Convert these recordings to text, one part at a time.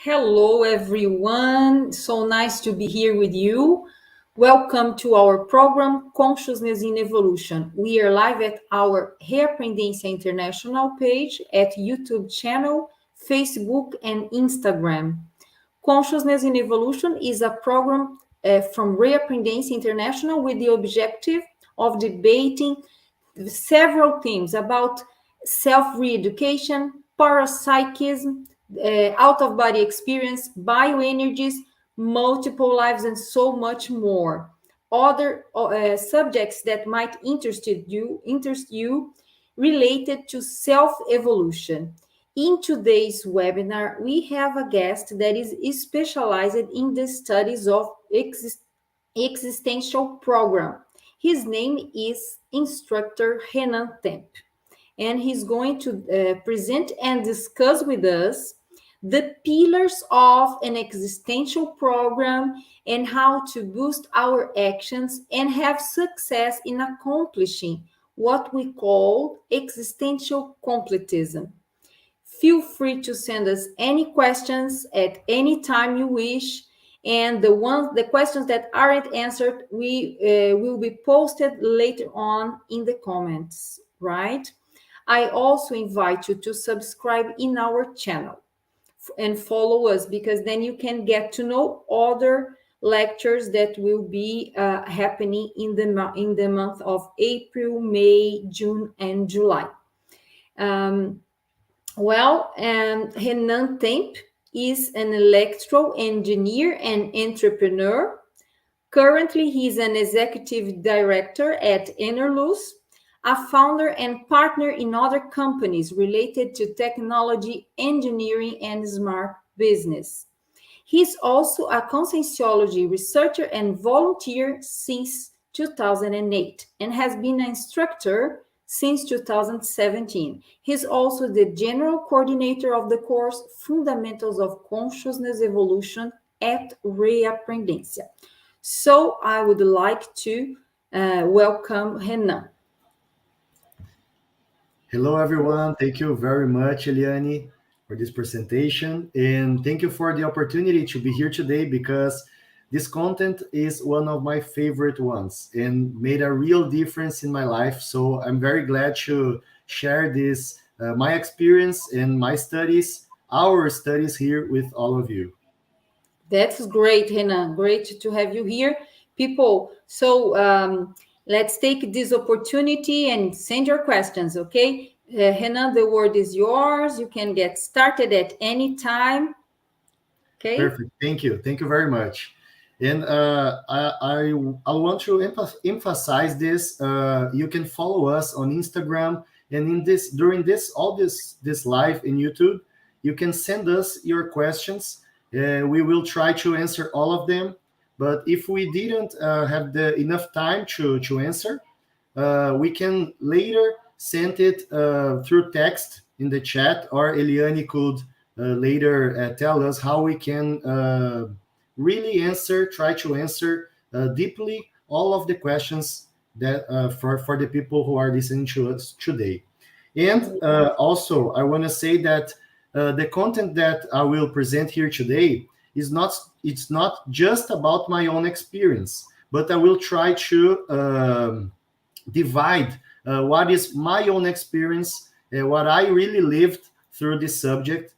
Hello, everyone. So nice to be here with you. Welcome to our program, Consciousness in Evolution. We are live at our Reaprendência International page at YouTube channel, Facebook, and Instagram. Consciousness in Evolution is a program from Reaprendência International with the objective of debating several themes about self-re-education, parapsychism, out-of-body experience, bioenergies, multiple lives, and so much more. Other subjects that might interest you related to self-evolution. In today's webinar, we have a guest that is specialized in the studies of existential program. His name is instructor Renan Temp, and he's going to present and discuss with us the pillars of an existential program and how to boost our actions and have success in accomplishing what we call existential completism. Feel free to send us any questions at any time you wish, and the questions that aren't answered will be posted later on in the comments, right? I also invite you to subscribe in our channel and follow us, because then you can get to know other lectures that will be happening in the month of April, May, June, and July. Renan Temp is an electrical engineer and entrepreneur. Currently, he's an executive director at Enerluz, a founder and partner in other companies related to technology, engineering, and smart business. He's also a Consensual researcher and volunteer since 2008 and has been an instructor since 2017. He's also the general coordinator of the course Fundamentals of Consciousness Evolution at Reaprendência. So I would like to welcome Renan. Hello, everyone. Thank you very much, Eliane, for this presentation. And thank you for the opportunity to be here today, because this content is one of my favorite ones and made a real difference in my life. So I'm very glad to share this, my experience and my studies, our studies here with all of you. That's great, Renan. Great to have you here. People, so let's take this opportunity and send your questions, okay? Renan, the word is yours. You can get started at any time. Okay? Perfect. Thank you. Thank you very much. And I want to emphasize this. You can follow us on Instagram, and in this during this live in YouTube, you can send us your questions. We will try to answer all of them. But if we didn't have enough time to answer, we can later send it through text in the chat, or Eliane could later tell us how we can really try to answer deeply all of the questions that for the people who are listening to us today. And also, I want to say that the content that I will present here today it's not just about my own experience, but I will try to divide what is my own experience, what I really lived through this subject,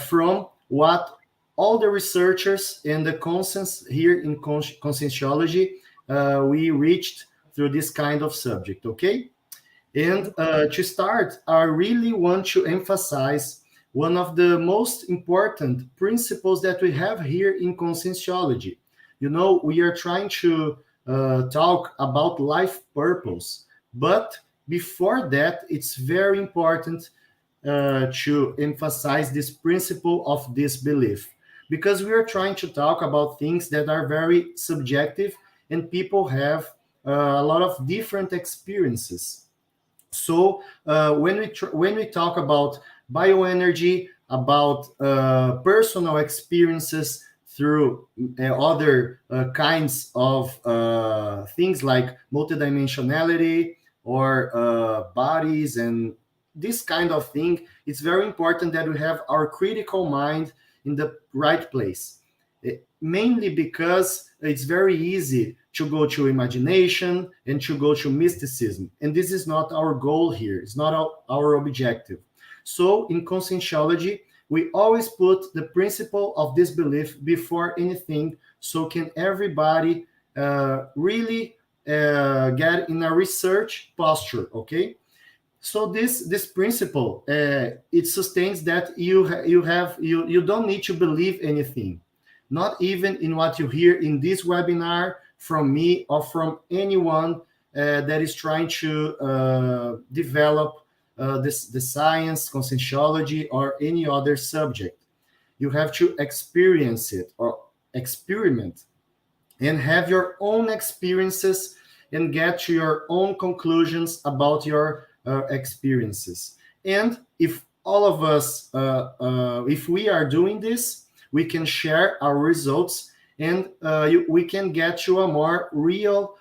from what all the researchers and the consensus here in Conscienciology we reached through this kind of subject, okay? And to start, I really want to emphasize one of the most important principles that we have here in Conscienciology. You know, we are trying to talk about life purpose, but before that, it's very important to emphasize this principle of disbelief, because we are trying to talk about things that are very subjective and people have a lot of different experiences. So when we talk about bioenergy, about personal experiences through other kinds of things like multidimensionality or bodies and this kind of thing, it's very important that we have our critical mind in the right place. Mainly because it's very easy to go to imagination and to go to mysticism. And this is not our goal here. It's not our objective. So in Conscientiology, we always put the principle of disbelief before anything, so can everybody really get in a research posture, okay? So this principle it sustains that you don't need to believe anything, not even in what you hear in this webinar from me or from anyone that is trying to develop the science, conscientiology, or any other subject. You have to experience it or experiment and have your own experiences and get to your own conclusions about your experiences. And if all of us, if we are doing this, we can share our results and we can get to a more real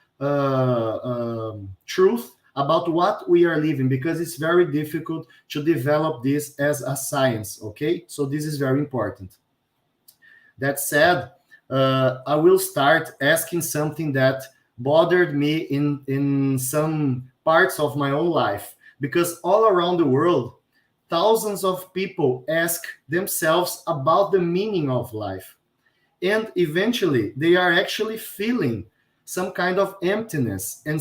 truth about what we are living, because it's very difficult to develop this as a science, okay? So this is very important. That said, I will start asking something that bothered me in some parts of my own life, because all around the world, thousands of people ask themselves about the meaning of life. And eventually, they are actually feeling some kind of emptiness and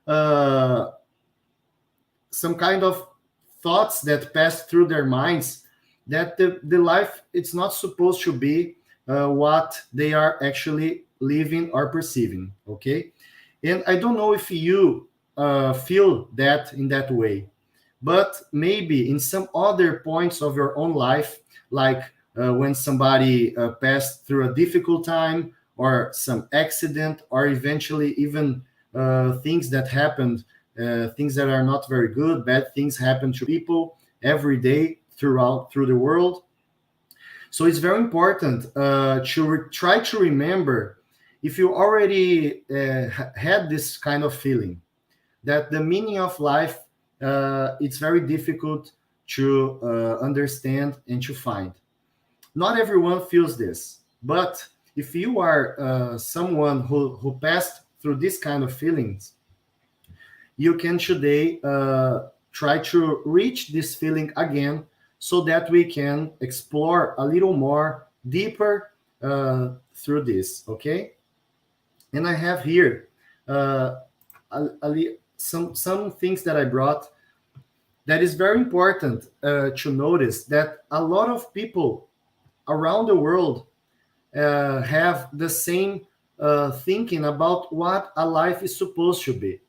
uh, some kind of thoughts that pass through their minds, that the life it's not supposed to be what they are actually living or perceiving, okay? And I don't know if you feel that in that way, but maybe in some other points of your own life, like when somebody passed through a difficult time or some accident, or eventually even things that happened, things that are not very good, bad things happen to people every day through the world. So it's very important to try to remember, if you already had this kind of feeling, that the meaning of life it's very difficult to understand and to find. Not everyone feels this, but if you are someone who passed through this kind of feelings, you can today try to reach this feeling again, so that we can explore a little more deeper through this, okay? And I have here some things that I brought that is very important to notice, that a lot of people around the world have the same thinking about what a life is supposed to be.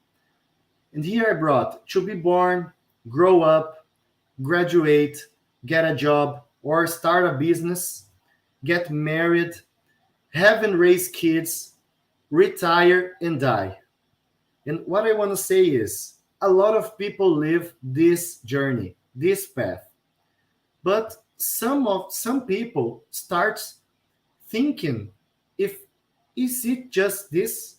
And here I brought to be born, grow up, graduate, get a job, or start a business, get married, have and raise kids, retire, and die. And what I want to say is, a lot of people live this journey, this path. But some people start thinking, if is it just this?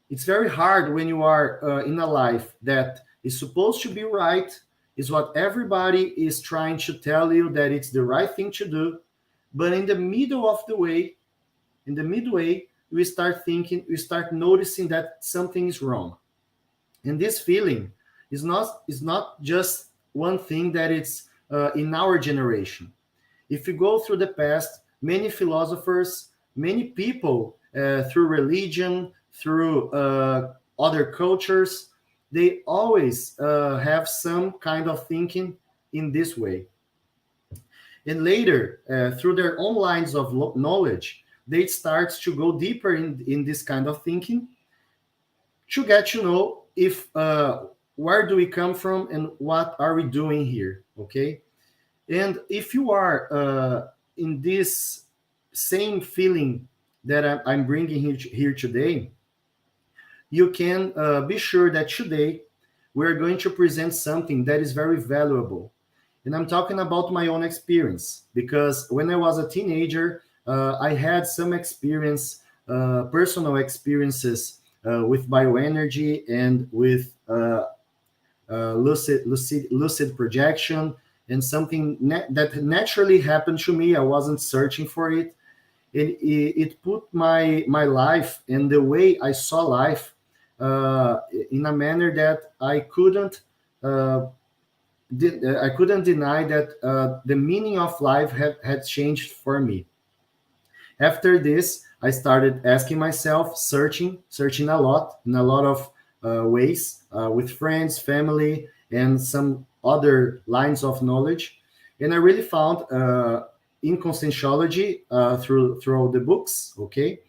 It's very hard when you are in a life that is supposed to be right, is what everybody is trying to tell you that it's the right thing to do, but in the middle of the way, in the midway, we start thinking, we start noticing that something is wrong. And this feeling is not just one thing that it's in our generation. If you go through the past, many philosophers, many people through religion, through other cultures, they always have some kind of thinking in this way. And later, through their own lines of knowledge, they start to go deeper in this kind of thinking, to get to know if where do we come from and what are we doing here, okay? And if you are in this same feeling that I'm bringing here today, you can be sure that today we're going to present something that is very valuable. And I'm talking about my own experience, because when I was a teenager, I had some experience, personal experiences with bioenergy and with lucid projection and something that naturally happened to me. I wasn't searching for it. It put my life and the way I saw life in a manner that uh, I couldn't deny that the meaning of life had changed for me. After this, I started asking myself, searching a lot in a lot of ways with friends, family, and some other lines of knowledge. And I really found in Consensuology through the books, okay,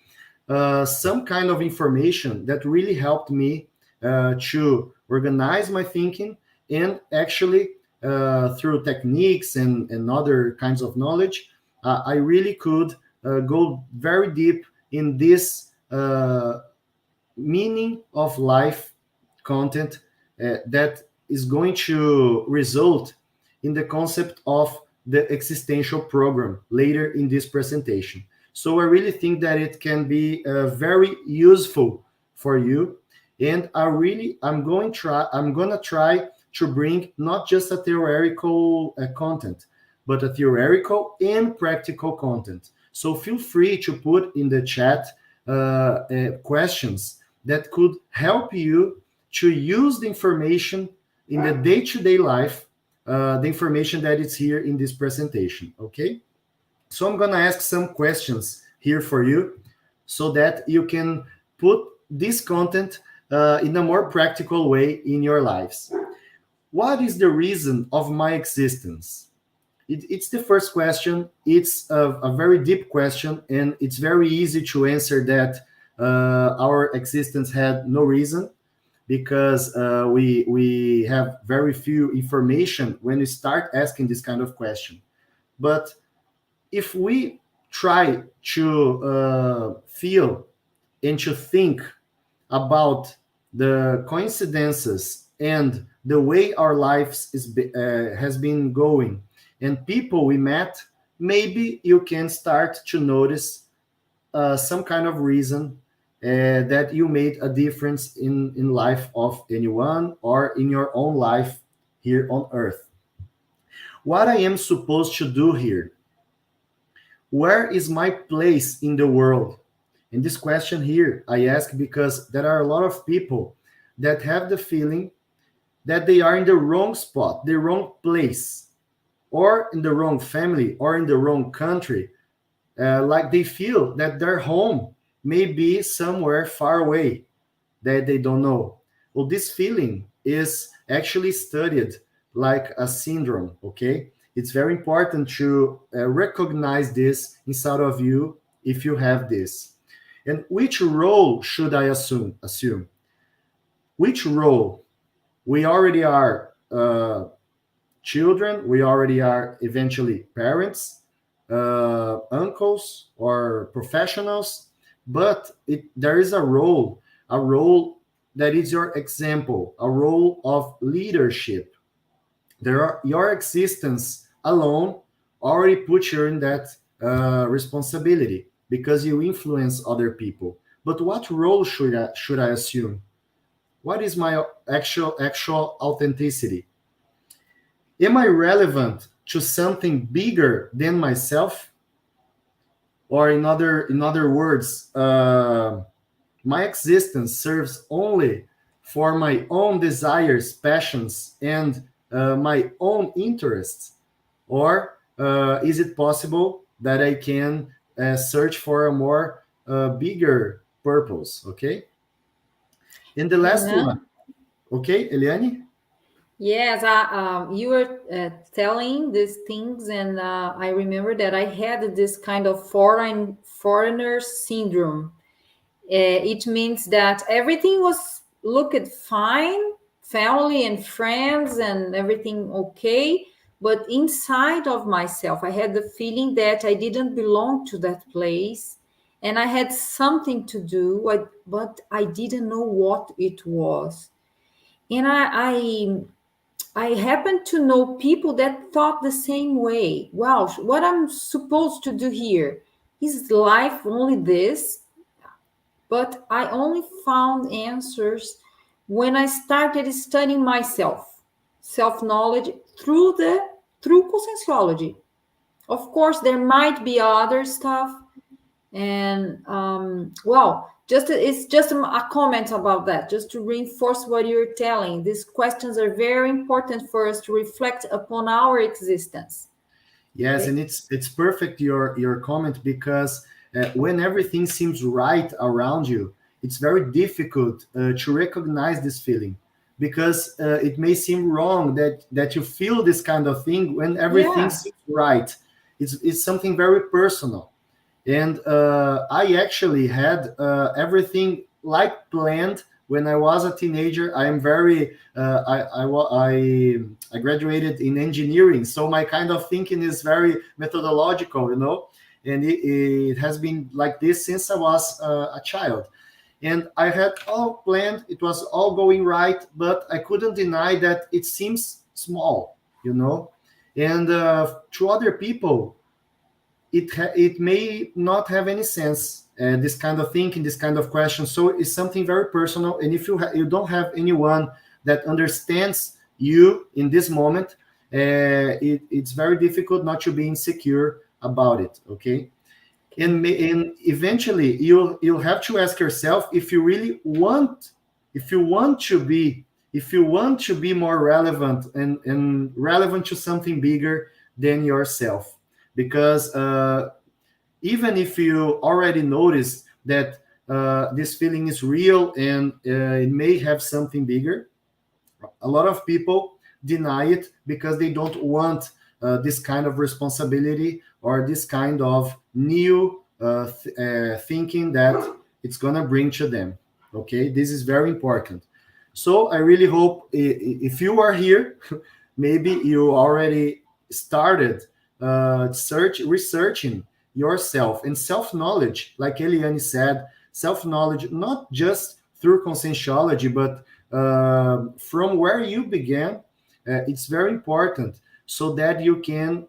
some kind of information that really helped me to organize my thinking and actually through techniques and other kinds of knowledge, I really could go very deep in this meaning of life content that is going to result in the concept of the existential program later in this presentation. So I really think that it can be very useful for you. And I'm gonna try to bring not just a theoretical content, but a theoretical and practical content. So feel free to put in the chat questions that could help you to use the information in the day-to-day life, the information that is here in this presentation, okay? So I'm gonna ask some questions here for you so that you can put this content in a more practical way in your lives. What is the reason of my existence? It's the first question. It's a very deep question, and it's very easy to answer that our existence had no reason because we have very few information when we start asking this kind of question. But if we try to feel and to think about the coincidences and the way our lives has been going and people we met, maybe you can start to notice some kind of reason that you made a difference in life of anyone or in your own life here on earth. What I am supposed to do here? Where is my place in the world? And this question here I ask because there are a lot of people that have the feeling that they are in the wrong spot, the wrong place, or in the wrong family, or in the wrong country. Like they feel that their home may be somewhere far away that they don't know. Well, this feeling is actually studied like a syndrome, okay? It's very important to recognize this inside of you if you have this. And which role should I assume? Which role? We already are children, we already are eventually parents, uncles, or professionals, but there is a role that is your example, a role of leadership. Your existence alone already puts you in that responsibility because you influence other people. But what role should I assume? What is my actual authenticity? Am I relevant to something bigger than myself? Or in other words, my existence serves only for my own desires, passions, and my own interests? Or is it possible that I can search for a more bigger purpose? Okay. And the last one. Renan? Okay, Eliane? Yes, you were telling these things, and I remember that I had this kind of foreigner syndrome. It means that everything was looked fine, family and friends, and everything okay. But inside of myself, I had the feeling that I didn't belong to that place, and I had something to do, but I didn't know what it was. And I happen to know people that thought the same way. Wow, what I'm supposed to do here? Is life only this? But I only found answers when I started studying myself, self knowledge through the through Consensuology. Of course, there might be other stuff, and well, just it's just a comment about that, just to reinforce what you're telling. These questions are very important for us to reflect upon our existence. Yes, Okay. and it's perfect your comment, because when everything seems right around you, it's very difficult to recognize this feeling, because it may seem wrong that you feel this kind of thing when everything Yeah. seems right. It's something very personal. And I actually had everything like planned when I was a teenager. I am very I graduated in engineering, so my kind of thinking is very methodological, and it has been like this since I was a child. And I had all planned; it was all going right, but I couldn't deny that it seems small. And to other people, it may not have any sense, this kind of thinking, this kind of question. So it's something very personal, and if you don't have anyone that understands you in this moment, it's very difficult not to be insecure about it. Okay. Okay. And eventually you'll have to ask yourself if you really want, if you want to be if you want to be more relevant, and relevant to something bigger than yourself. Because even if you already notice that this feeling is real, and it may have something bigger, a lot of people deny it because they don't want this kind of responsibility, or this kind of new thinking that it's going to bring to them. Okay, this is very important. So I really hope, if you are here, maybe you already started researching yourself, and self-knowledge, like Eliane said, self-knowledge not just through conscientiology, but from where you began. It's very important, so that you can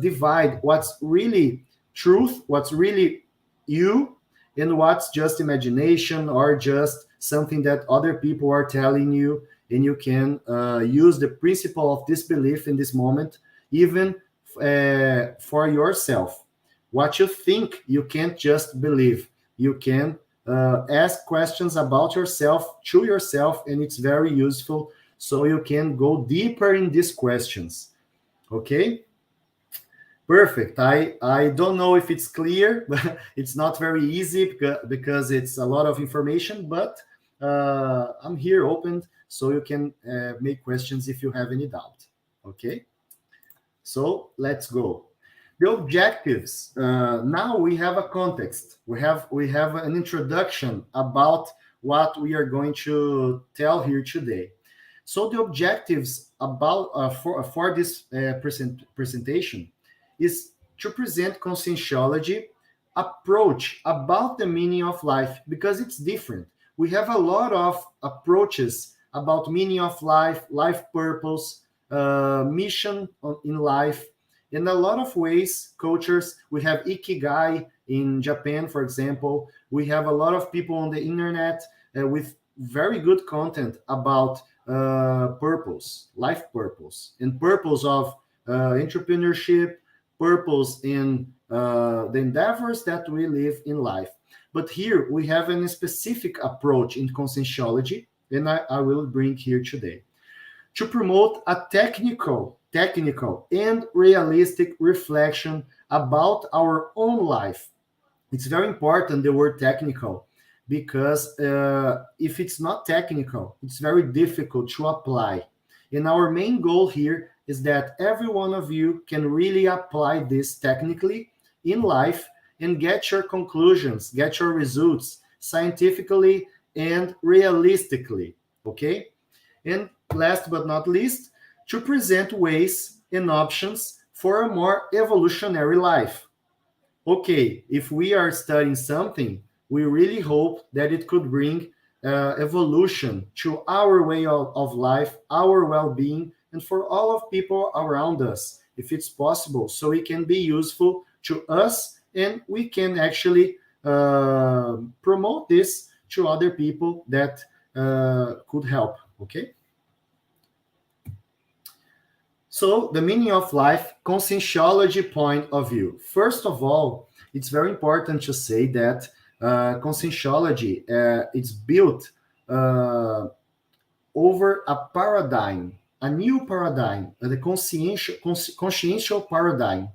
divide what's really truth, what's really you, and what's just imagination, or just something that other people are telling you. And you can use the principle of disbelief in this moment, even for yourself. What you think, you can't just believe. You can ask questions about yourself to yourself, and it's very useful, so you can go deeper in these questions. Okay. Perfect. I don't know if it's clear, but it's not very easy, because it's a lot of information, but I'm here open, so you can make questions if you have any doubt. Okay. So let's go. The objectives. Now we have a context. We have an introduction about what we are going to tell here today. So the objectives about for this presentation is to present conscientiology approach about the meaning of life, because it's different. We have a lot of approaches about meaning of life, life purpose, mission in life. In a lot of ways, cultures, we have ikigai in Japan, for example. We have a lot of people on the internet with very good content about purpose, life purpose, and purpose of entrepreneurship, purpose in the endeavors that we live in life. But here we have a specific approach in conscientiology, and I will bring here today to promote a technical and realistic reflection about our own life. It's very important, the word technical, because if it's not technical, it's very difficult to apply. And our main goal here is that every one of you can really apply this technically in life, and get your conclusions, get your results scientifically and realistically. Okay. And last but not least, to present ways and options for a more evolutionary life. Okay, if we are studying something, we really hope that it could bring evolution to our way of life, our well-being, and for all of people around us, if it's possible, so it can be useful to us, and we can actually promote this to other people that could help. Okay. So the meaning of life, conscientiology point of view. First of all, it's very important to say that conscientiology it's built uh, over a paradigm, a new paradigm, the consciential paradigm.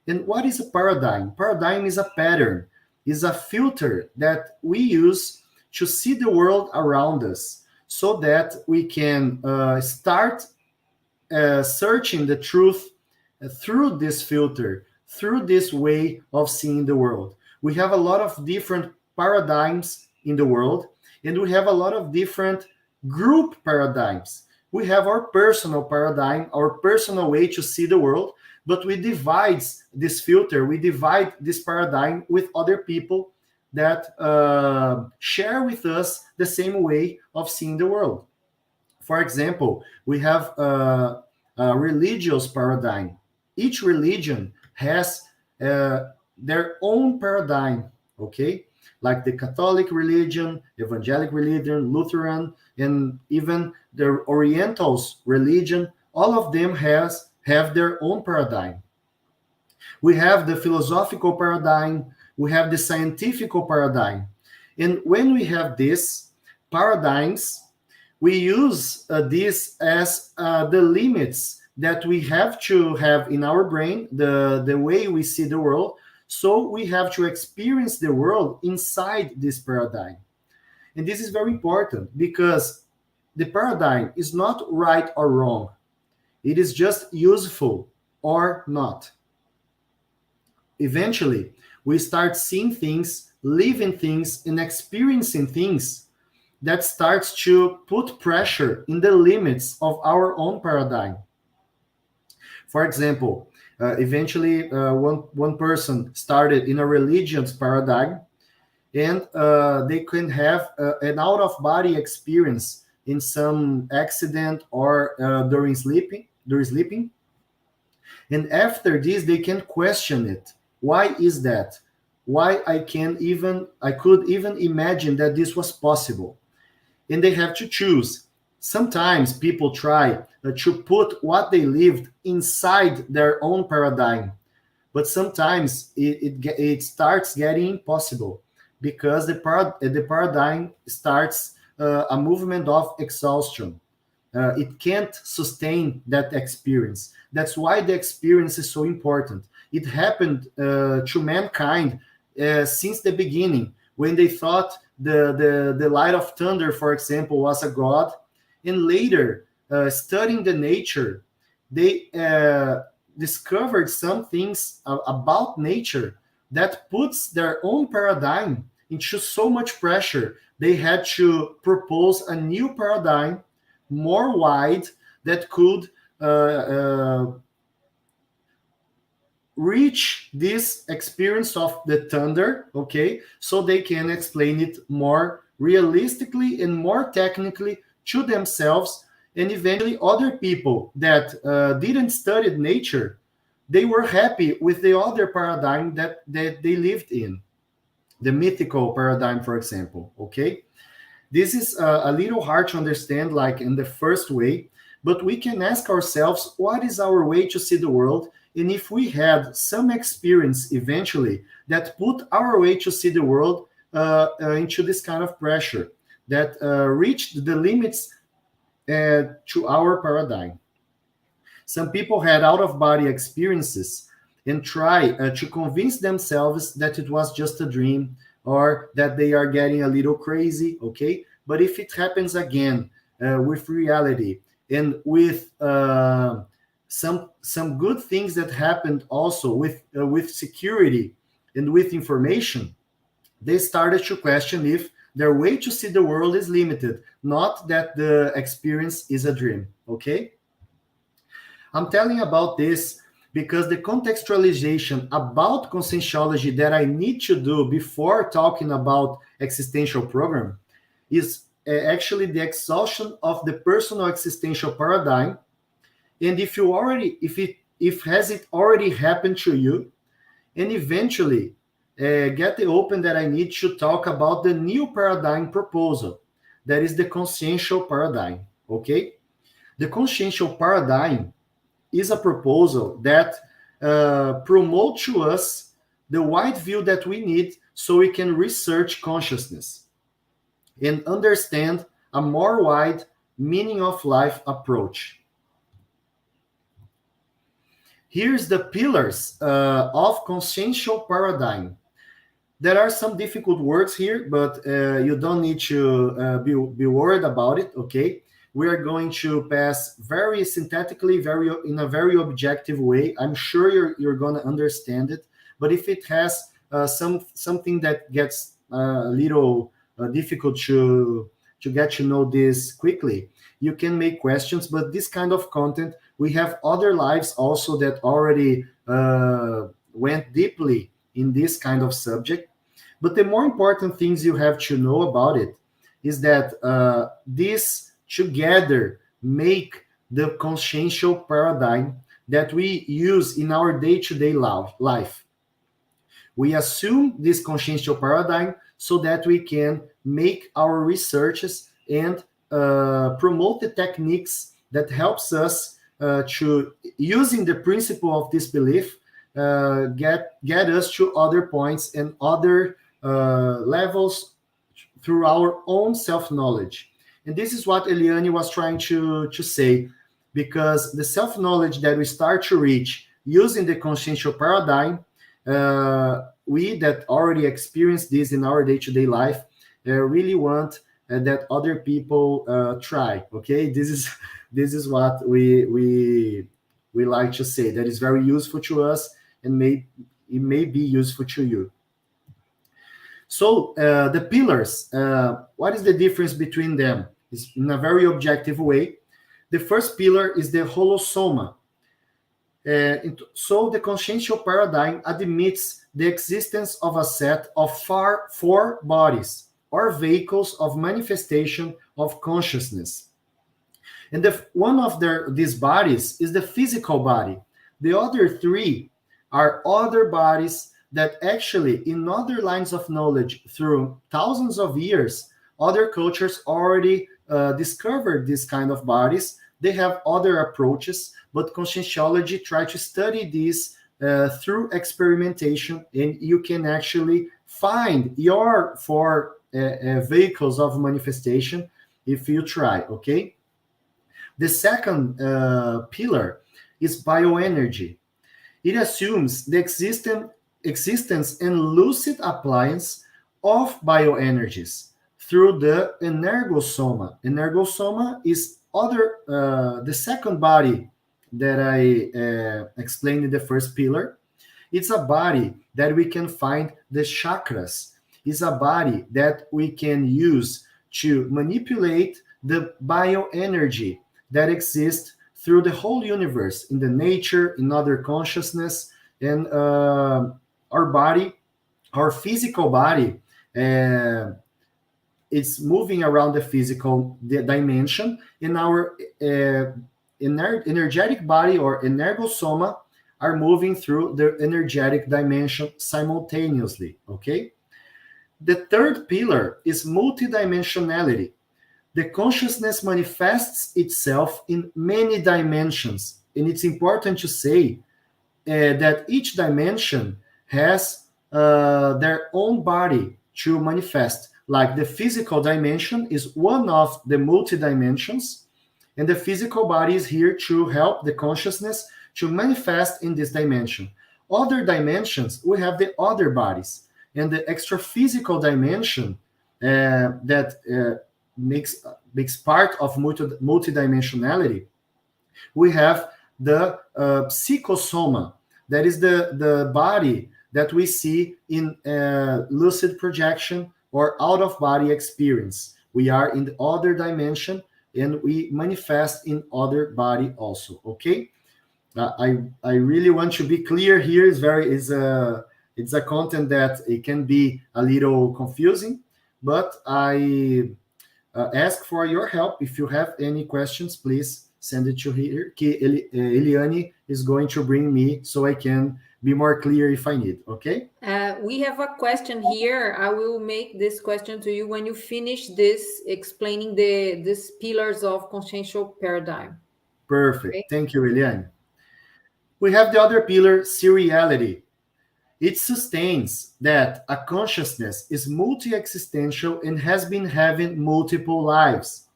And what is a paradigm? Paradigm is a pattern, is a filter that we use to see the world around us so that we can start searching the truth through this filter, through this way of seeing the world. We have a lot of different paradigms in the world, and we have a lot of different group paradigms. We have our personal paradigm, our personal way to see the world, but we divide this filter, we divide this paradigm with other people that share with us the same way of seeing the world. For example, we have a religious paradigm. Each religion has their own paradigm, okay? Like the Catholic religion, Evangelic religion, Lutheran, and even the Orientals religion, all of them have their own paradigm. We have the philosophical paradigm, we have the scientific paradigm. And when we have these paradigms, we use this as the limits that we have to have in our brain, the way we see the world. So we have to experience the world inside this paradigm. And this is very important because the paradigm is not right or wrong. It is just useful or not. Eventually, we start seeing things, living things, and experiencing things that starts to put pressure in the limits of our own paradigm. For example, eventually one person started in a religious paradigm, and they can have an out-of-body experience in some accident or during sleeping. And after this, they can question it. Why is that? Why I could even imagine that this was possible? And they have to choose. Sometimes people try to put what they lived inside their own paradigm, but sometimes it starts getting impossible because the paradigm starts a movement of exhaustion. It can't sustain that experience. That's why the experience is so important. It happened to mankind since the beginning, when they thought the light of thunder, for example, was a god, and later studying the nature, they discovered some things about nature that puts their own paradigm into so much pressure. They had to propose a new paradigm, more wide, that could reach this experience of the thunder, okay, so they can explain it more realistically and more technically to themselves. And eventually other people that didn't study nature, they were happy with the other paradigm that they lived in, the mythical paradigm, for example, okay. This is a little hard to understand, like in the first way, but we can ask ourselves, what is our way to see the world? And if we had some experience eventually that put our way to see the world into this kind of pressure, that reached the limits to our paradigm. Some people had out-of-body experiences and try to convince themselves that it was just a dream or that they are getting a little crazy, okay? But if it happens again with reality and with some good things that happened also with security and with information, they started to question if their way to see the world is limited, not that the experience is a dream, okay? I'm telling about this because the contextualization about conscientiology that I need to do before talking about existential program is actually the exhaustion of the personal existential paradigm. And if has it already happened to you, and eventually get the open that I need to talk about the new paradigm proposal, that is the consciential paradigm, okay? The consciential paradigm is a proposal that promotes to us the wide view that we need so we can research consciousness and understand a more wide meaning of life approach. Here's the pillars of consensual paradigm. There are some difficult words here, but you don't need to be worried about it, okay? We are going to pass very synthetically, in a very objective way. I'm sure you're going to understand it, but if it has something that gets a little difficult to get to know this quickly, you can make questions. But this kind of content, we have other lives also that already went deeply in this kind of subject. But the more important things you have to know about it is that this together make the consensual paradigm that we use in our day-to-day life. We assume this consensual paradigm so that we can make our researches and promote the techniques that helps us to, using the principle of disbelief, get us to other points and other levels through our own self-knowledge. And this is what Eliane was trying to say, because the self-knowledge that we start to reach using the consensual paradigm, we that already experience this in our day-to-day life really want that other people try. Okay, this is what we like to say. That is very useful to us, and it may be useful to you. So the pillars, what is the difference between them? Is in a very objective way. The first pillar is the holosoma. So the consensual paradigm admits the existence of a set of four bodies or vehicles of manifestation of consciousness. And one of these bodies is the physical body. The other three are other bodies that actually, in other lines of knowledge, through thousands of years, other cultures already discovered this kind of bodies. They have other approaches, but conscientiology try to study this through experimentation, and you can actually find your four vehicles of manifestation if you try, okay? The second pillar is bioenergy. It assumes the existence and lucid appliance of bioenergies through the energosoma. Energosoma is the second body that I explained in the first pillar. It's a body that we can find the chakras. It's a body that we can use to manipulate the bioenergy that exists through the whole universe, in the nature, in other consciousness, and our body, our physical body, it's moving around the physical dimension, and our energetic body or energosoma are moving through the energetic dimension simultaneously, okay? The third pillar is multidimensionality. The consciousness manifests itself in many dimensions, and it's important to say that each dimension has their own body to manifest. Like the physical dimension is one of the multi-dimensions, and the physical body is here to help the consciousness to manifest in this dimension. Other dimensions, we have the other bodies, and the extra-physical dimension that makes part of multidimensionality. We have the psychosoma, that is the body that we see in lucid projection or out-of-body experience. We are in the other dimension, and we manifest in other body also, okay? I really want to be clear here. It's a content that it can be a little confusing, but I ask for your help. If you have any questions, please send it to here. Eliane is going to bring me so I can be more clear if I need, okay? We have a question here. I will make this question to you when you finish this explaining these pillars of consensual paradigm. Perfect. Okay? Thank you, Eliane. We have the other pillar, seriality. It sustains that a consciousness is multi-existential and has been having multiple lives.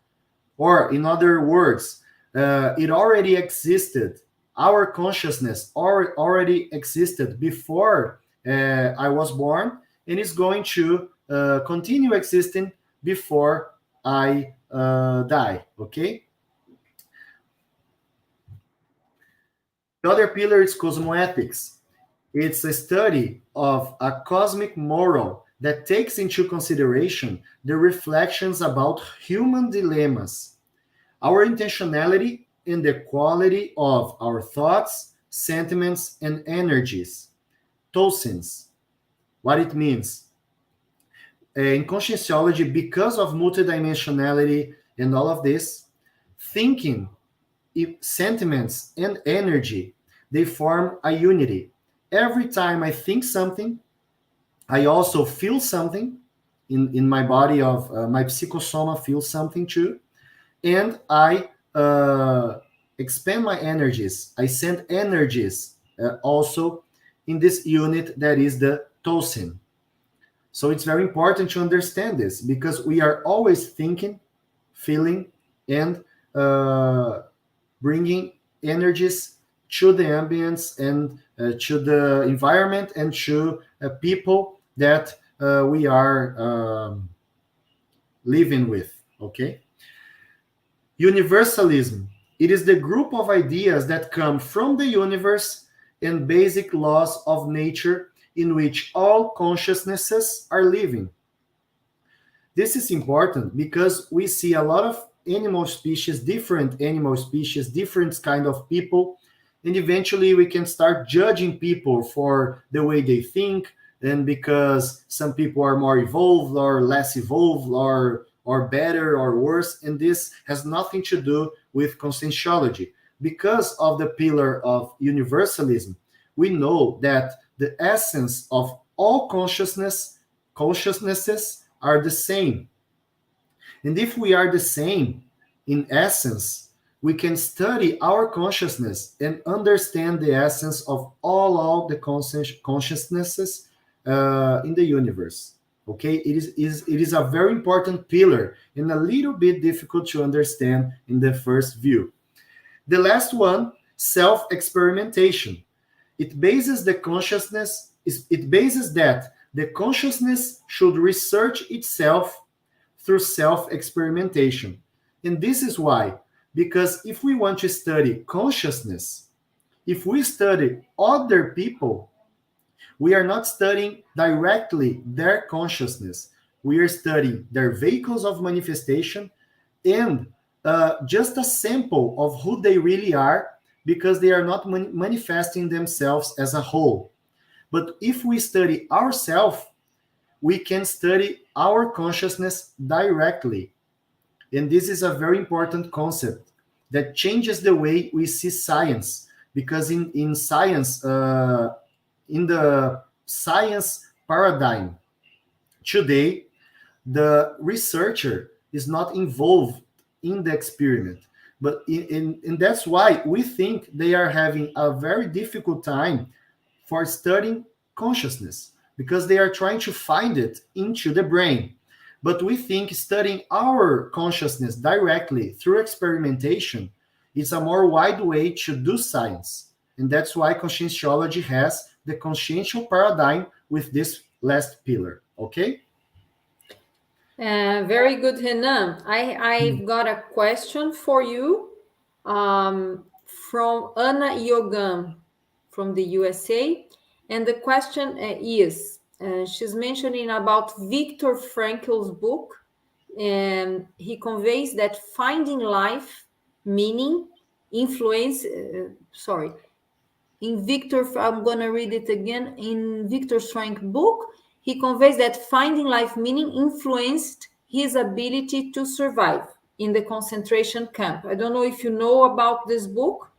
Or, in other words, it already existed. Our consciousness already existed before I was born, and is going to continue existing before I die. Okay? The other pillar is cosmoethics. It's a study of a cosmic moral that takes into consideration the reflections about human dilemmas, our intentionality, and the quality of our thoughts, sentiments, and energies. Tosins, what it means. In conscientiology, because of multidimensionality and all of this, thinking, sentiments, and energy, they form a unity. Every time I think something, I also feel something in my body of my psychosoma feels something too, and I expand my energies. I send energies also in this unit that is the tosin. So it's very important to understand this because we are always thinking, feeling, and bringing energies to the ambience and to the environment and to people that we are living with. Okay? Universalism. It is the group of ideas that come from the universe and basic laws of nature in which all consciousnesses are living. This is important because we see a lot of animal species, different animal species, different kind of people, and eventually we can start judging people for the way they think, and because some people are more evolved or less evolved or better or worse, and this has nothing to do with conscientiology. Because of the pillar of universalism, we know that the essence of all consciousnesses are the same. And if we are the same in essence, we can study our consciousness and understand the essence of all the consciousnesses in the universe. Okay, it is a very important pillar and a little bit difficult to understand in the first view. The last one, self-experimentation. It bases the consciousness, it bases that the consciousness should research itself through self-experimentation. And this is why, because if we want to study consciousness, if we study other people, we are not studying directly their consciousness. We are studying their vehicles of manifestation and just a sample of who they really are, because they are not manifesting themselves as a whole. But if we study ourselves, we can study our consciousness directly. And this is a very important concept that changes the way we see science. Because in science, in the science paradigm today, the researcher is not involved in the experiment. But and that's why we think they are having a very difficult time for studying consciousness, because they are trying to find it into the brain. But we think studying our consciousness directly through experimentation is a more wide way to do science. And that's why conscientiology has the consciential paradigm with this last pillar. Okay? Very good, Renan. I've got a question for you from Anna Yogan from the USA. And the question is, she's mentioning about Viktor Frankl's book. And he conveys that finding life, meaning, influence, I'm going to read it again. In Viktor Frank's book, he conveys that finding life meaning influenced his ability to survive in the concentration camp. I don't know if you know about this book.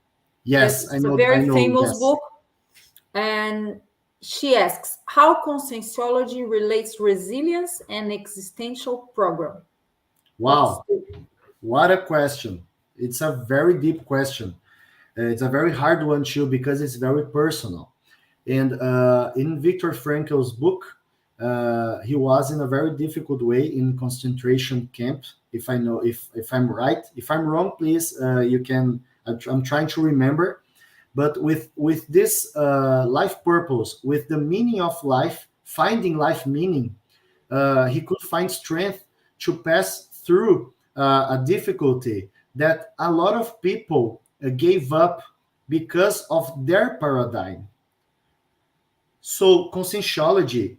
Yes, It's a very I know, famous yes. book. And she asks, how conscientiology relates resilience and existential program? Wow, what a question. It's a very deep question. It's a very hard one too because it's very personal. And in Viktor Frankl's book, he was in a very difficult way in concentration camp. If I know, if I'm right, if I'm wrong, please you can. I'm trying to remember, but with this life purpose, with the meaning of life, finding life meaning, he could find strength to pass through a difficulty that a lot of people gave up because of their paradigm. So, conscientiology,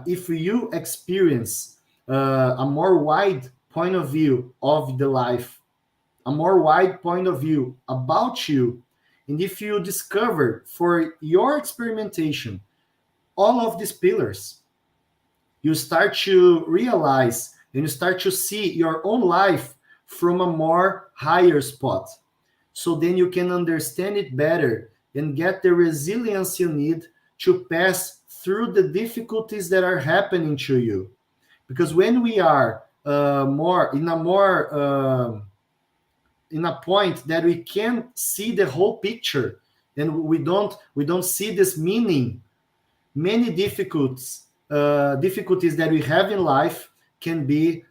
if you experience a more wide point of view of the life, a more wide point of view about you, and if you discover for your experimentation all of these pillars, you start to realize and you start to see your own life from a more higher spot. So then you can understand it better and get the resilience you need to pass through the difficulties that are happening to you. Because when we are in a point that we can see the whole picture and we don't see this meaning, many difficulties that we have in life can be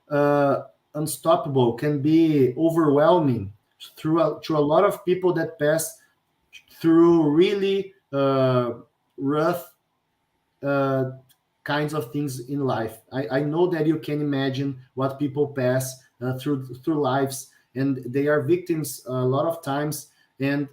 unstoppable, can be overwhelming to a lot of people that pass through really rough uh, kinds of things in life. I know that you can imagine what people pass through lives, and they are victims a lot of times. And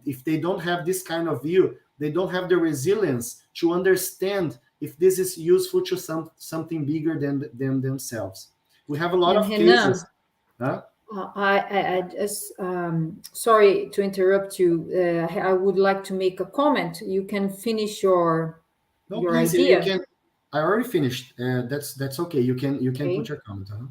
if they don't have this kind of view, they don't have the resilience to understand if this is useful to something bigger than themselves. We have a lot And of cases. Renan, Huh? I just sorry to interrupt you. I would like to make a comment. You can finish No, your please, you idea. can. I already finished. That's okay. You can put Okay. your comment. Huh?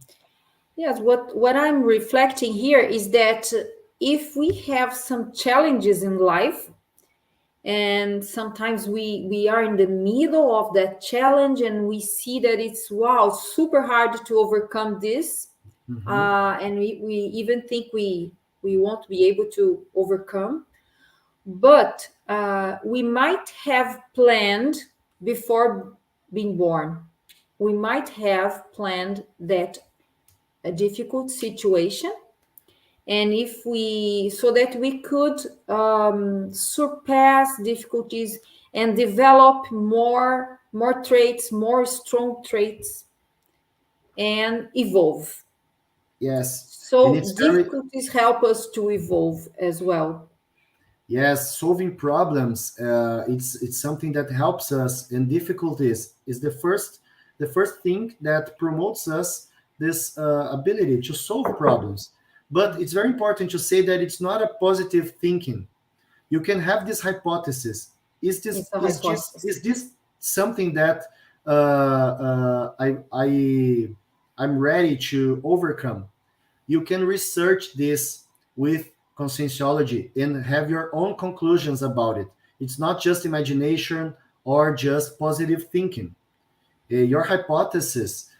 Yes. What I'm reflecting here is that if we have some challenges in life, and sometimes we are in the middle of that challenge, and we see that it's wow super hard to overcome this, Mm-hmm. and we even think we won't be able to overcome, but we might have planned before being born. We might have planned that a difficult situation, and if we so that we could surpass difficulties and develop more traits, more strong traits, and evolve. Yes, and So it's very. difficulties help us to evolve as well. Yes, solving problems. It's something that helps us, and difficulties is the first thing that promotes us this ability to solve problems. But it's very important to say that it's not a positive thinking. You can have this hypothesis. Is this It's a is just hypothesis. is this something that I'm ready to overcome? You can research this with conscientiology and have your own conclusions about it. It's not just imagination or just positive thinking. Your hypothesis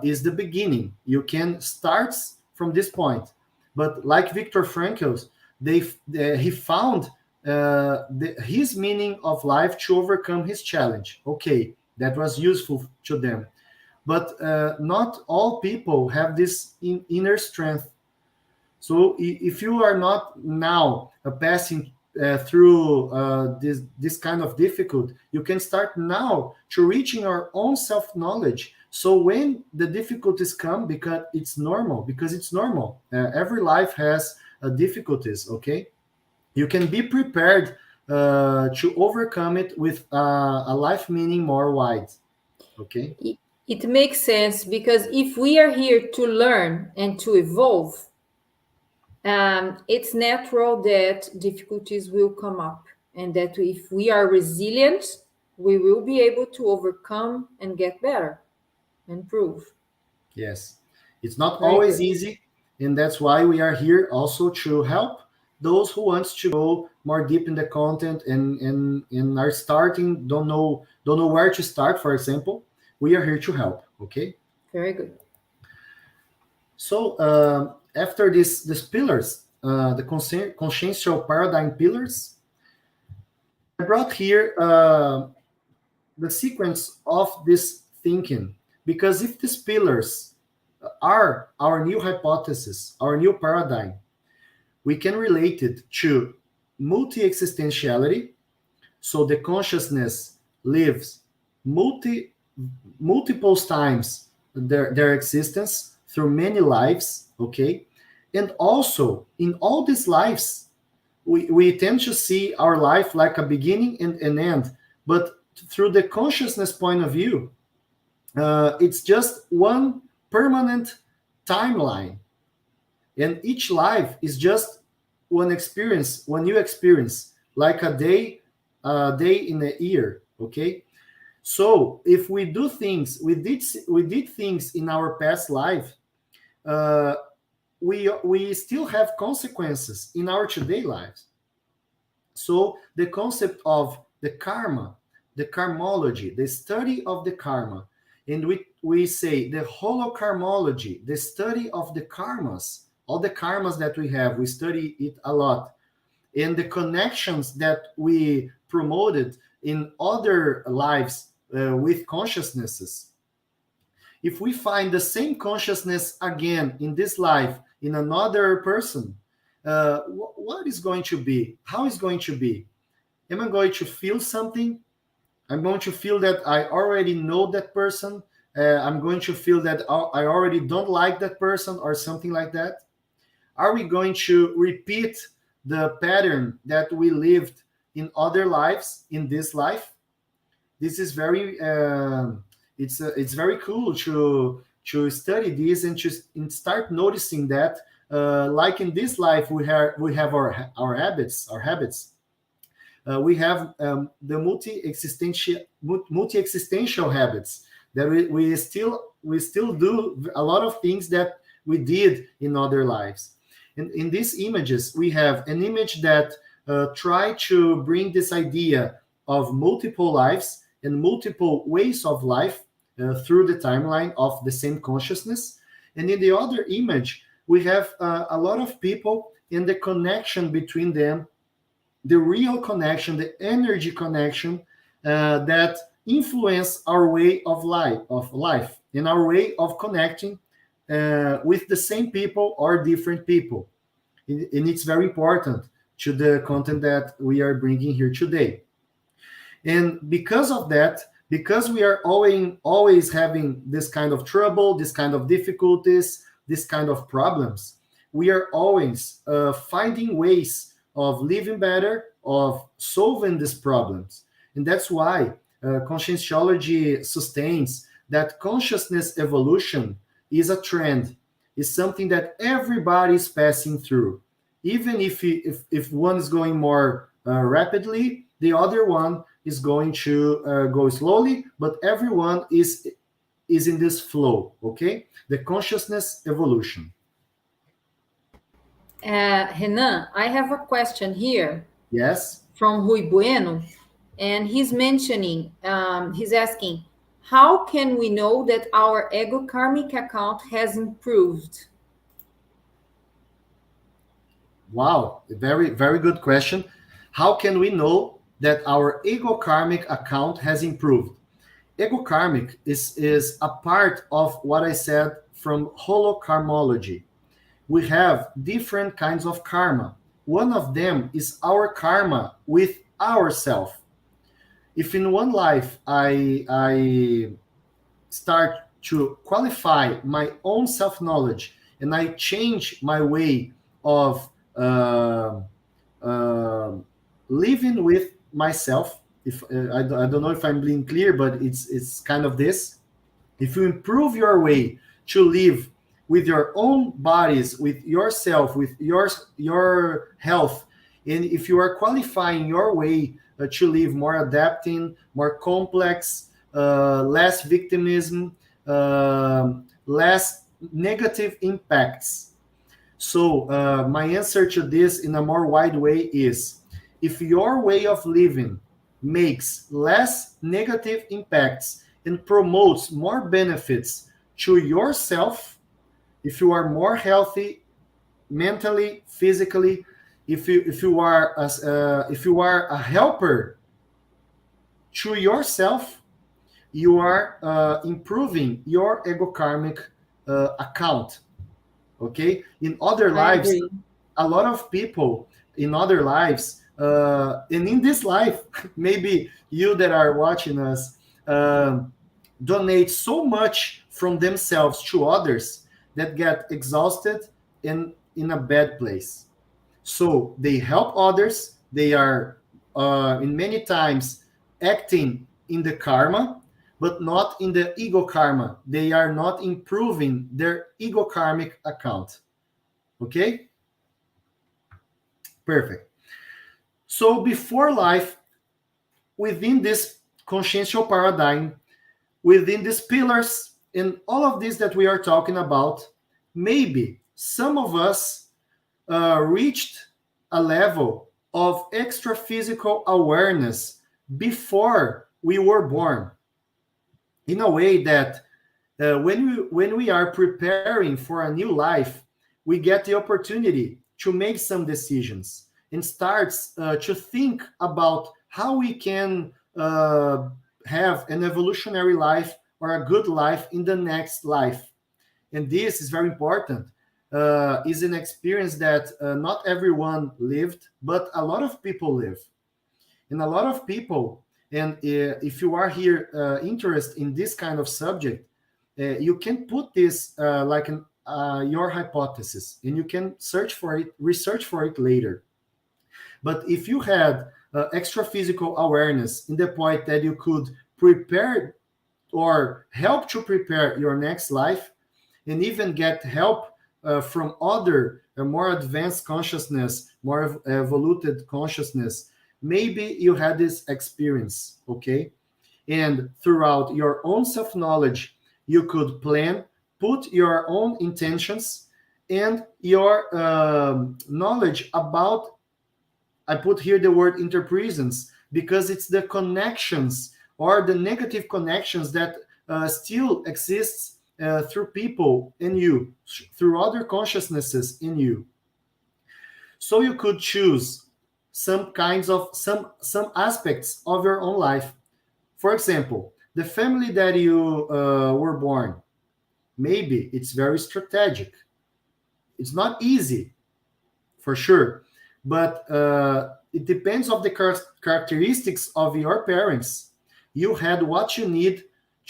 is the beginning. You can start from this point. But like Viktor Frankl's, he found his meaning of life to overcome his challenge. Okay, that was useful to them. But not all people have this inner strength. So if you are not now passing through this kind of difficult, you can start now to reaching our own self knowledge. So when the difficulties come, because it's normal. Every life has difficulties. Okay, you can be prepared to overcome it with a life meaning more wide. Okay. It, it makes sense because if we are here to learn and to evolve, it's natural that difficulties will come up, and that if we are resilient, we will be able to overcome and get better, improve. Yes, it's not Very always good. easy, and that's why we are here also to help those who wants to go more deep in the content and are starting don't know where to start. For example, we are here to help. Okay, Very good. so after these pillars, consensual paradigm pillars. I brought here the sequence of this thinking, because if these pillars are our new hypothesis, our new paradigm, we can relate it to multi-existentiality. So the consciousness lives multiple times their existence through many lives, okay? And also, in all these lives, we tend to see our life like a beginning and an end, but through the consciousness point of view, it's just one permanent timeline. And each life is just one experience, one new experience, like a day in a year, okay? So if we do things, we did things in our past life, uh, we still have consequences in our today lives. So the concept of the karma, the karmology, the study of the karma, and we say the holokarmology, the study of the karmas, all the karmas that we have, we study it a lot, and the connections that we promoted in other lives with consciousnesses. If we find the same consciousness again in this life in another person, what is going to be? How is going to be? Am I going to feel something? I'm going to feel that I already know that person. I'm going to feel that I already don't like that person or something like that. Are we going to repeat the pattern that we lived in other lives in this life? This is very it's very cool to study this and to start noticing that like in this life we have our habits. We have the multi-existential habits that we still do a lot of things that we did in other lives. In these images, we have an image that try to bring this idea of multiple lives and multiple ways of life through the timeline of the same consciousness. And in the other image, we have a lot of people and the connection between them, the real connection, the energy connection that influence our way of life and our way of connecting with the same people or different people. And it's very important to the content that we are bringing here today. And because of that, because we are always having this kind of trouble, this kind of difficulties, this kind of problems, we are always finding ways of living better, of solving these problems. And that's why conscientiology sustains that consciousness evolution is a trend, is something that everybody is passing through. Even if one is going more rapidly, the other one is going to go slowly, but everyone is in this flow, okay? The consciousness evolution. Renan, I have a question here Yes? from Rui Bueno, and he's mentioning, he's asking, how can we know that our ego karmic account has improved? Wow, very, very good question. How can we know that our ego karmic account has improved? Ego karmic is a part of what I said from holokarmology. We have different kinds of karma. One of them is our karma with ourself. If in one life I start to qualify my own self-knowledge and I change my way of uh, uh, living with myself, if I don't know if I'm being clear, but it's kind of this. If you improve your way to live with your own bodies, with yourself, with your health, and if you are qualifying your way to live more adapting, more complex, less victimism, less negative impacts. So my answer to this in a more wide way is, if your way of living makes less negative impacts and promotes more benefits to yourself, if you are more healthy, mentally, physically. If you are a helper to yourself, you are improving your ego karmic account. Okay, in other I lives, agree. a lot of people in other lives, and in this life, maybe you that are watching us, donate so much from themselves to others that get exhausted and in a bad place. So they help others. They are, in many times, acting in the karma, but not in the ego karma. They are not improving their ego karmic account. Okay? Perfect. So before life, within this consciential paradigm, within these pillars, and all of this that we are talking about, maybe some of us reached a level of extra physical awareness before we were born, in a way that when we are preparing for a new life, we get the opportunity to make some decisions and starts to think about how we can have an evolutionary life or a good life in the next life. And this is very important. Is an experience that not everyone lived, but a lot of people live. And a lot of people, and if you are here interested in this kind of subject, you can put this like your hypothesis, and you can search for it, research for it later. But if you had extra physical awareness in the point that you could prepare or help to prepare your next life, and even get help from other more advanced consciousness, more evolved consciousness, maybe you had this experience, okay? And throughout your own self knowledge, you could plan, put your own intentions and your knowledge about, I put here the word interpresence because it's the connections or the negative connections that still exists through people in you, through other consciousnesses in you. So you could choose some kinds of some aspects of your own life. For example, the family that you were born, maybe it's very strategic. It's not easy, for sure, but it depends of the characteristics of your parents. You had what you need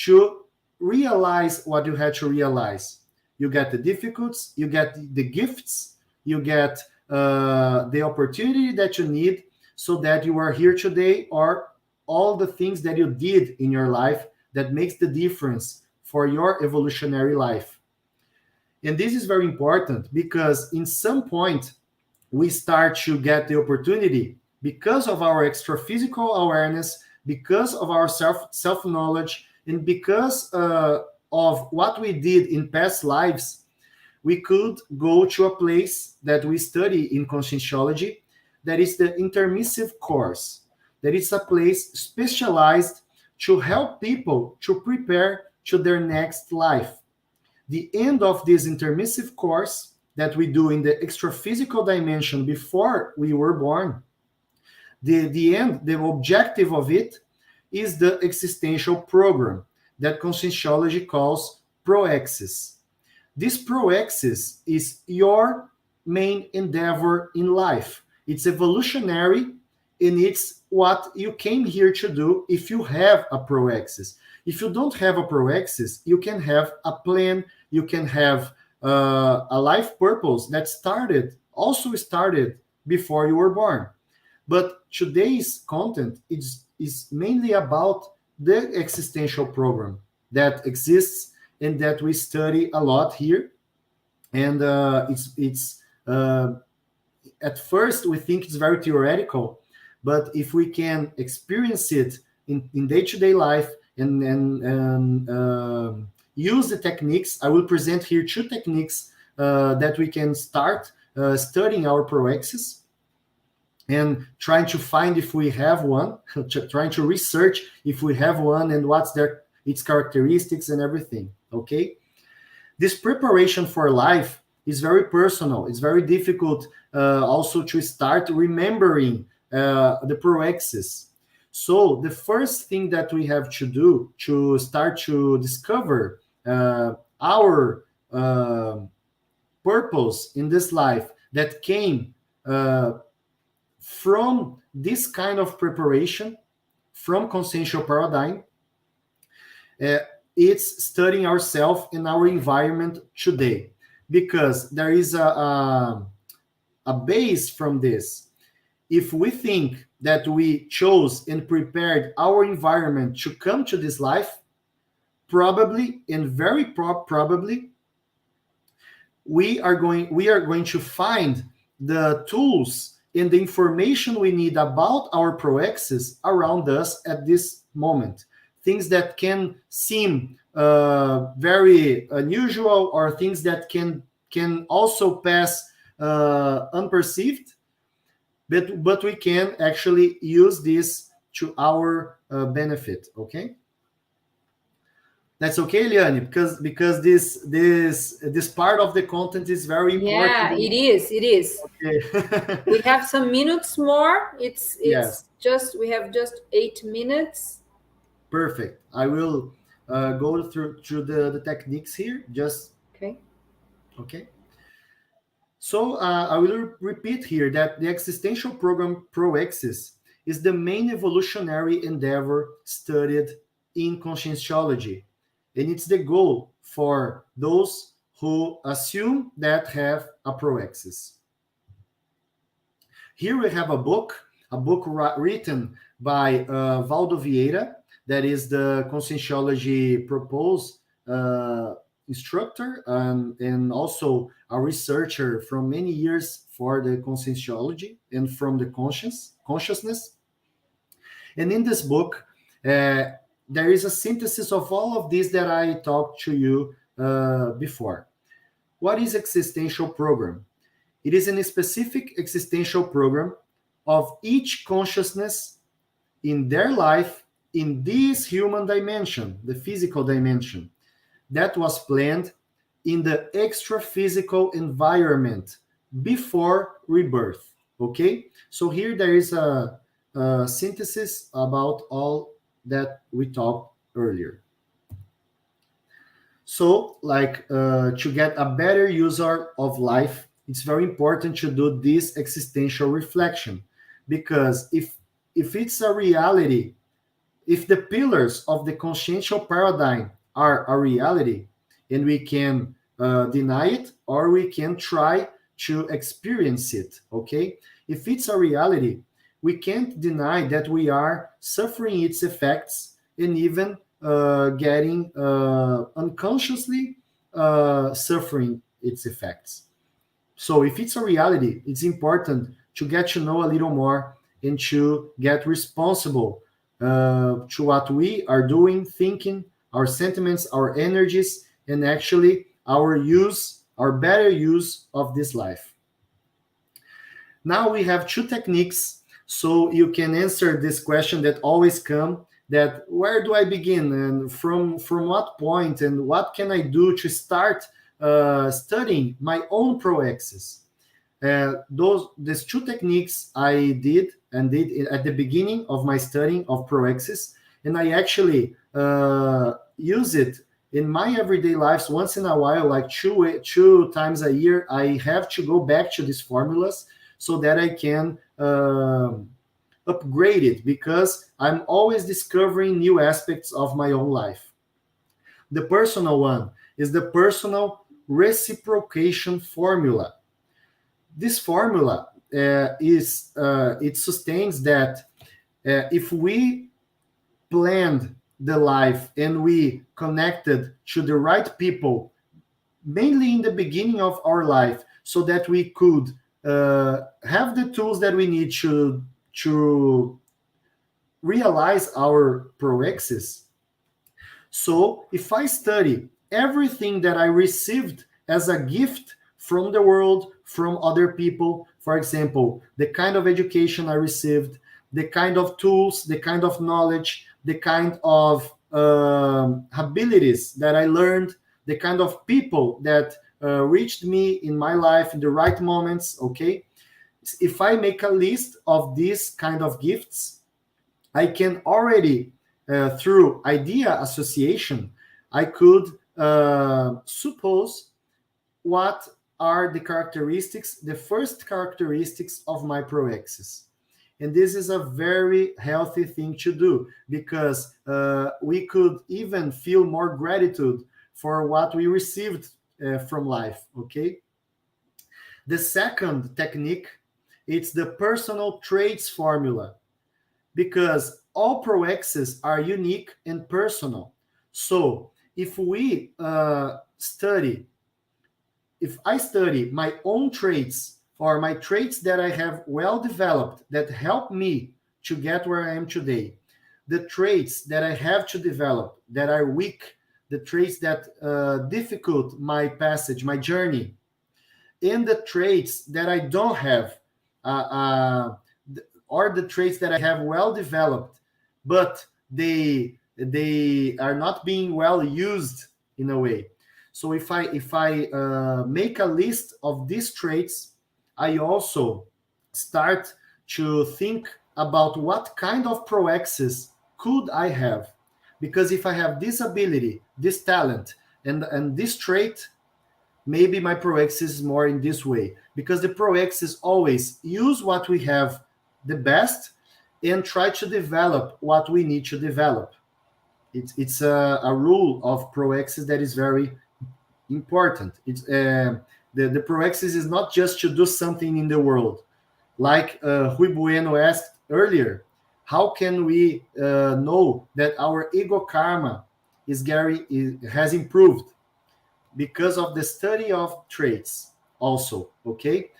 to realize what you had to realize. You get the difficulties, you get the gifts, you get the opportunity that you need so that you are here today, or all the things that you did in your life that makes the difference for your evolutionary life. And this is very important because in some point we start to get the opportunity because of our extra physical awareness, because of our self knowledge, and because of what we did in past lives. We could go to a place that we study in conscientiology, that is the intermissive course. That is a place specialized to help people to prepare to their next life. The end of this intermissive course that we do in the extra physical dimension before we were born, the end, the objective of it is the existential program that conscientiology calls Proaxis. This Proaxis is your main endeavor in life. It's evolutionary, and it's what you came here to do if you have a Proaxis. If you don't have a Proaxis, you can have a plan, you can have a life purpose that also started before you were born. But today's content is mainly about the existential program that exists and that we study a lot here. And it's at first we think it's very theoretical, but if we can experience it in day-to-day life and use the techniques, I will present here two techniques that we can start studying our Proaxis and trying to find if we have one, trying to research if we have one and what's its characteristics and everything. Okay, this preparation for life is very personal. It's very difficult also to start remembering the Proaxis. So the first thing that we have to do to start to discover our purpose in this life that came uh, from this kind of preparation, from consensual paradigm, uh, it's studying ourselves and our environment today, because there is a base from this. If we think that we chose and prepared our environment to come to this life, probably and very probably we are going to find the tools and the information we need about our proaxis around us at this moment. Things that can seem very unusual, or things that can also pass unperceived, but we can actually use this to our benefit. Okay, that's okay, Liane, because this part of the content is very Yeah, important. it is. It is. Okay. We have some minutes more. It's Yes, just we have just 8 minutes. perfect. I will go through the techniques here. Just Okay. okay. So I will repeat here that the existential program Proaxis is the main evolutionary endeavor studied in conscientiology, and it's the goal for those who assume that have a Proaxis. Here we have a book written by Valdo Vieira, that is the conscientiology proposed instructor, and also a researcher from many years for the conscientiology and from the consciousness. And in this book, there is a synthesis of all of this that I talked to you before. What is existential program? It is a specific existential program of each consciousness in their life in this human dimension, the physical dimension, that was planned in the extra physical environment before rebirth. Okay? So here there is a synthesis about all that we talked earlier. So, like to get a better user of life, it's very important to do this existential reflection, because if it's a reality, if the pillars of the consciential paradigm are a reality, and we can deny it, or we can try to experience it. Okay, if it's a reality, we can't deny that we are suffering its effects, and even getting unconsciously suffering its effects. So if it's a reality, it's important to get to know a little more and to get responsible to what we are doing, thinking, our sentiments, our energies, and actually our use, our better use of this life. Now we have two techniques, so you can answer this question that always come, that where do I begin, and from what point, and what can I do to start studying my own proaxis. These two techniques I did at the beginning of my studying of proaxis, and I actually use it in my everyday lives once in a while, like two times a year. I have to go back to these formulas so that I can upgrade it, because I'm always discovering new aspects of my own life. The personal one is the personal reciprocation formula. This formula it sustains that if we planned the life and we connected to the right people, mainly in the beginning of our life, so that we could have the tools that we need to realize our proaxis. So if I study everything that I received as a gift from the world, from other people, for example, the kind of education I received, the kind of tools, the kind of knowledge, the kind of abilities that I learned, the kind of people that reached me in my life in the right moments. Okay, if I make a list of these kind of gifts, I can already, through idea association, I could suppose what are the characteristics, the first characteristics of my Proaxis. And this is a very healthy thing to do, because we could even feel more gratitude for what we received from life. Okay. The second technique, it's the personal traits formula, because all Proaxis are unique and personal. So if we study if I study my own traits, or my traits that I have well developed that help me to get where I am today, the traits that I have to develop that are weak, the traits that difficult my passage, my journey, and the traits that I don't have, or the traits that I have well developed, but they are not being well used in a way. So if I make a list of these traits, I also start to think about what kind of proaxis could I have, because if I have this ability, this talent, and this trait, maybe my proaxis is more in this way, because the proaxis always use what we have the best and try to develop what we need to develop. It's a rule of proaxis that is very important. It's the proaxis is not just to do something in the world. Like Rui Bueno asked earlier, how can we know that our ego karma has improved? Because of the study of traits also. Okay,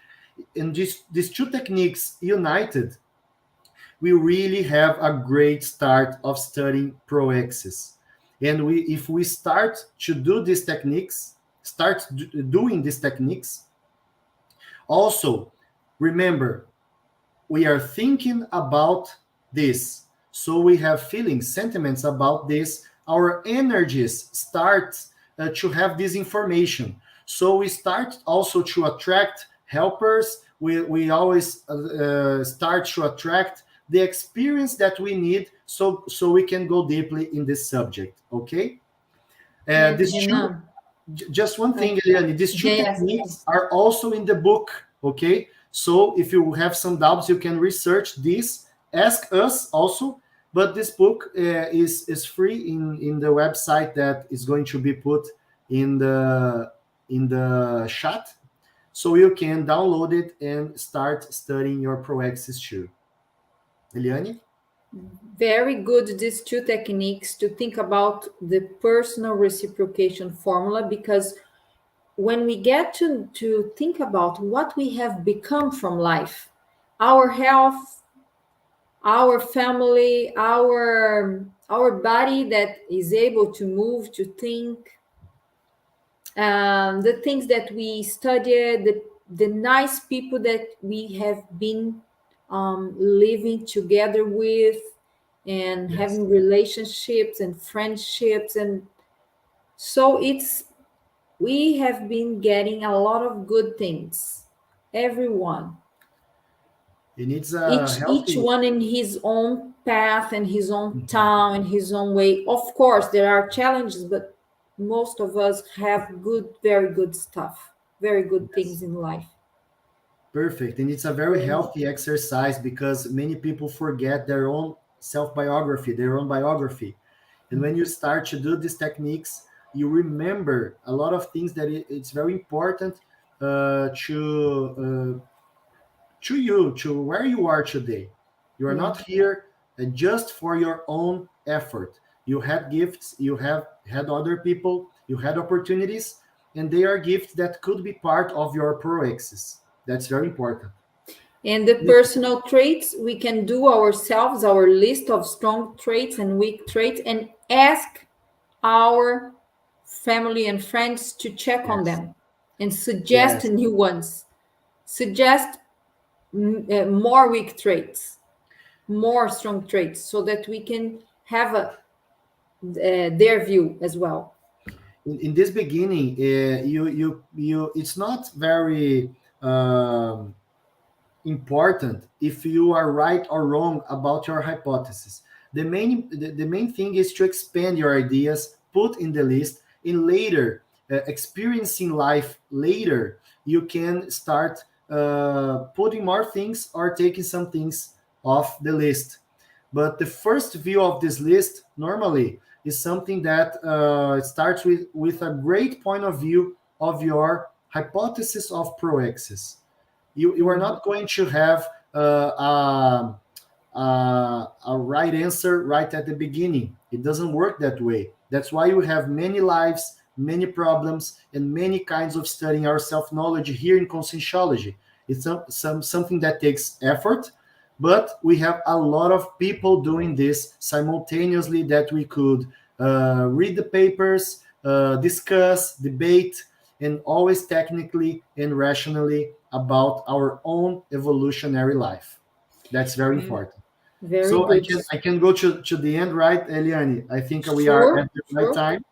and these two techniques united, we really have a great start of studying proaxis. And if we start to do these techniques, doing these techniques, also remember, we are thinking about this, so we have feelings, sentiments about this, our energies start to have this information, so we start also to attract helpers. We always start to attract the experience that we need, so we can go deeply in this subject. Okay. And These two, Renan, just one thing, Eliane, these two yes, techniques yes. are also in the book. Okay, so if you have some doubts, you can research this, ask us also. But this book is free in the website that is going to be put in the chat, so you can download it and start studying your proaxis too. Eliane? Very good, these two techniques to think about the personal reciprocation formula, because when we get to think about what we have become from life, our health, our family, our body that is able to move, to think, the things that we studied, the nice people that we have been living together with, and Yes. having relationships and friendships, and so it's we have been getting a lot of good things, everyone, It needs a each healthy. one in his own path and his own Mhm. town and his own way. Of course there are challenges, but most of us have good, very good stuff, very good things Yes. in life. Perfect. And it's a very healthy exercise, because many people forget their own self biography, their own biography. And when you start to do these techniques, you remember a lot of things that it's very important to you, to where you are today. You are Yeah. not here just for your own effort. You had gifts, you have had other people, you had opportunities, and they are gifts that could be part of your proaxis. That's very important. And the personal traits, we can do ourselves our list of strong traits and weak traits, and ask our family and friends to check on Yes. them and suggest Yes. new ones, suggest more weak traits, more strong traits, so that we can have their view as well. in this beginning, it's not very important if you are right or wrong about your hypothesis. The main thing is to expand your ideas, put in the list, and later, experiencing life later, you can start putting more things or taking some things off the list. But the first view of this list normally is something that starts with a great point of view of your hypothesis of Proaxis. You are Mhm. not going to have a right answer right at the beginning. It doesn't work that way. That's why we have many lives, many problems, and many kinds of studying our self knowledge here in Conscientiology. It's something that takes effort, but we have a lot of people doing this simultaneously that we could read the papers, discuss, debate, and always technically and rationally about our own evolutionary life. That's very Mm, important. very So good. I can go to the end, right, Eliane? I think we are Sure, at the right sure. time.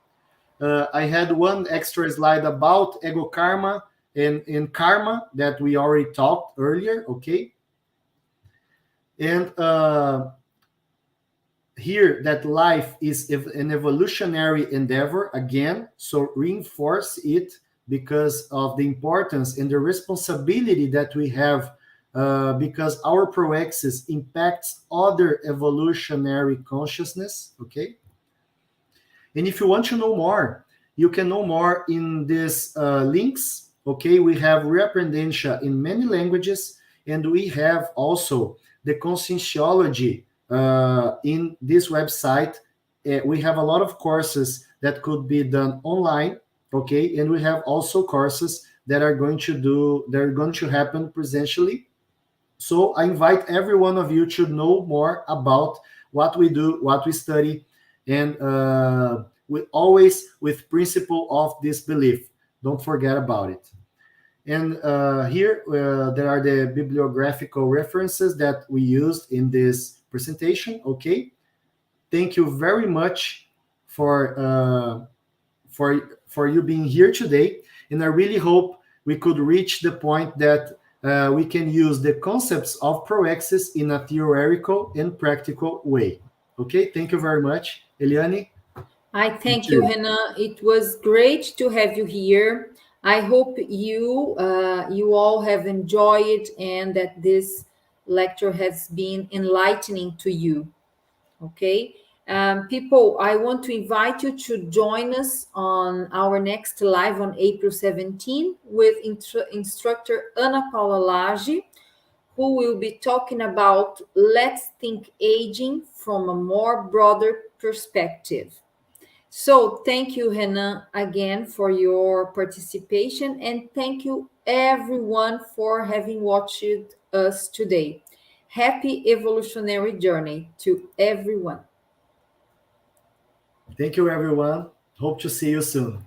I had one extra slide about ego karma and karma that we already talked earlier, okay? And here that life is an evolutionary endeavor again, so reinforce it because of the importance and the responsibility that we have because our proaxis impacts other evolutionary consciousness, okay? And if you want to know more, you can know more in these links. Okay, we have reaprendencia in many languages, and we have also the conscientiology in this website. We have a lot of courses that could be done online. Okay, and we have also courses that are going to happen presentially. So I invite every one of you to know more about what we do, what we study, and we always with principle of disbelief. Don't forget about it. And here there are the bibliographical references that we used in this presentation. Okay, thank you very much for for you being here today. And I really hope we could reach the point that we can use the concepts of proaxis in a theoretical and practical way. Okay, thank you very much, Eliane. I You thank you, too. Renan. It was great to have you here. I hope you all have enjoyed and that this lecture has been enlightening to you. Okay. People, I want to invite you to join us on our next live on April 17 with instructor Ana Paula Lage, who will be talking about Let's Think Aging from a more broader perspective. So, thank you, Renan, again for your participation, and thank you everyone for having watched us today. Happy evolutionary journey to everyone. Thank you, everyone. Hope to see you soon.